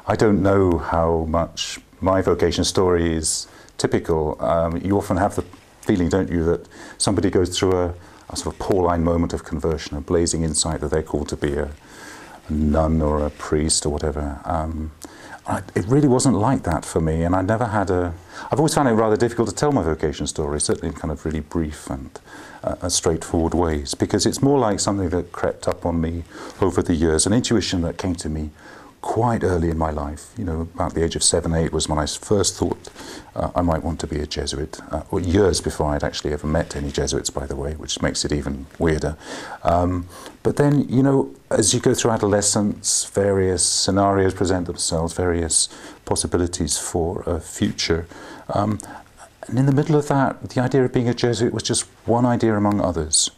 I don't know how much my vocation story is typical. You often have the feeling, don't you, that somebody goes through a sort of Pauline moment of conversion, a blazing insight that they're called to be a nun or a priest or whatever. It really wasn't like that for me, and I've always found it rather difficult to tell my vocation story, certainly in kind of really brief and straightforward ways, because it's more like something that crept up on me over the years, an intuition that came to me quite early in my life. You know, about the age of 7, 8 was when I first thought I might want to be a Jesuit, or years before I'd actually ever met any Jesuits, by the way, which makes it even weirder. But then, you know, as you go through adolescence, various scenarios present themselves, various possibilities for a future. And in the middle of that, the idea of being a Jesuit was just one idea among others.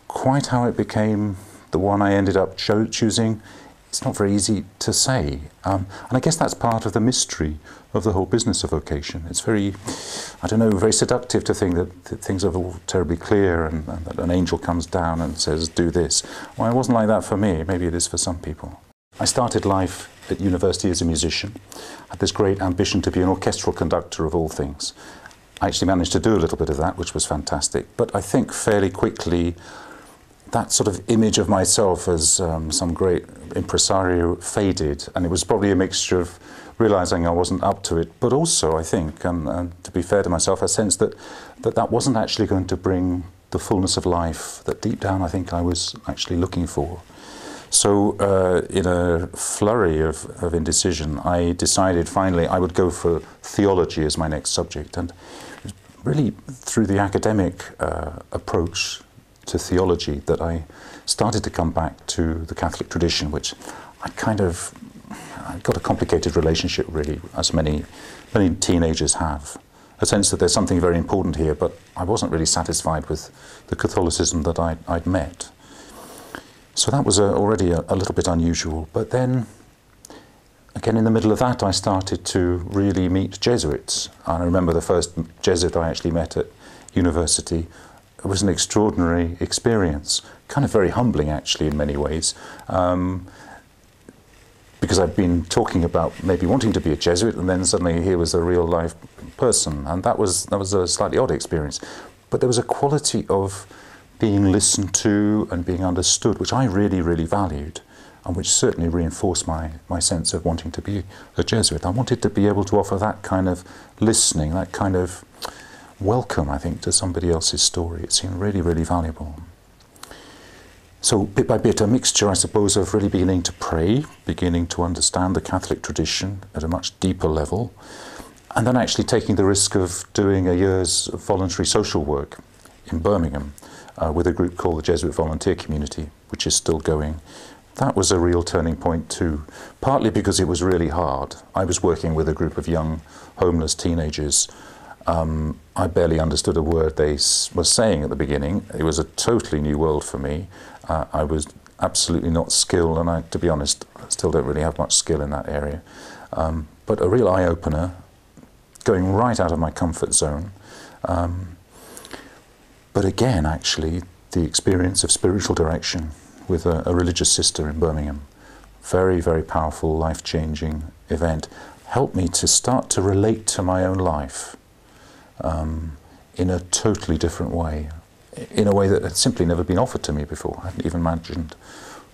Quite how it became the one I ended up choosing, it's not very easy to say. And I guess that's part of the mystery of the whole business of vocation. It's very, I don't know, very seductive to think that things are all terribly clear and that an angel comes down and says, do this. Well, it wasn't like that for me. Maybe it is for some people. I started life at university as a musician. I had this great ambition to be an orchestral conductor of all things. I actually managed to do a little bit of that, which was fantastic. But I think fairly quickly, that sort of image of myself as some great impresario faded, and it was probably a mixture of realizing I wasn't up to it, but also, I think, and to be fair to myself, a sense that wasn't actually going to bring the fullness of life that deep down I think I was actually looking for. So in a flurry of indecision, I decided finally I would go for theology as my next subject, and it was really through the academic approach to theology that I started to come back to the Catholic tradition, which I got a complicated relationship really, as many teenagers have. A sense that there's something very important here, but I wasn't really satisfied with the Catholicism that I'd met. So that was already a little bit unusual. But then, again, in the middle of that, I started to really meet Jesuits. And I remember the first Jesuit I actually met at university. It was an extraordinary experience, kind of very humbling actually in many ways, because I'd been talking about maybe wanting to be a Jesuit, and then suddenly here was a real life person, and that was a slightly odd experience. But there was a quality of being listened to and being understood, which I really, really valued, and which certainly reinforced my sense of wanting to be a Jesuit. I wanted to be able to offer that kind of listening, that kind of welcome, I think, to somebody else's story. It seemed really, really valuable. So bit by bit, a mixture, I suppose, of really beginning to pray, beginning to understand the Catholic tradition at a much deeper level, and then actually taking the risk of doing a year's voluntary social work in Birmingham with a group called the Jesuit Volunteer Community, which is still going. That was a real turning point too, partly because it was really hard. I was working with a group of young homeless teenagers. I barely understood a word they were saying at the beginning. It was a totally new world for me. I was absolutely not skilled, and to be honest, I still don't really have much skill in that area. But a real eye-opener, going right out of my comfort zone. But again, actually, the experience of spiritual direction with a religious sister in Birmingham, very, very powerful, life-changing event, helped me to start to relate to my own life in a totally different way, in a way that had simply never been offered to me before. I hadn't even imagined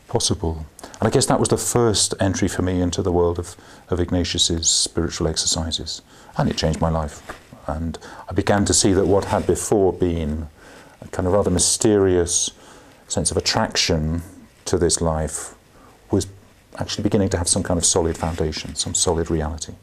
possible. And I guess that was the first entry for me into the world of Ignatius's spiritual exercises, and it changed my life. And I began to see that what had before been a kind of rather mysterious sense of attraction to this life was actually beginning to have some kind of solid foundation, some solid reality.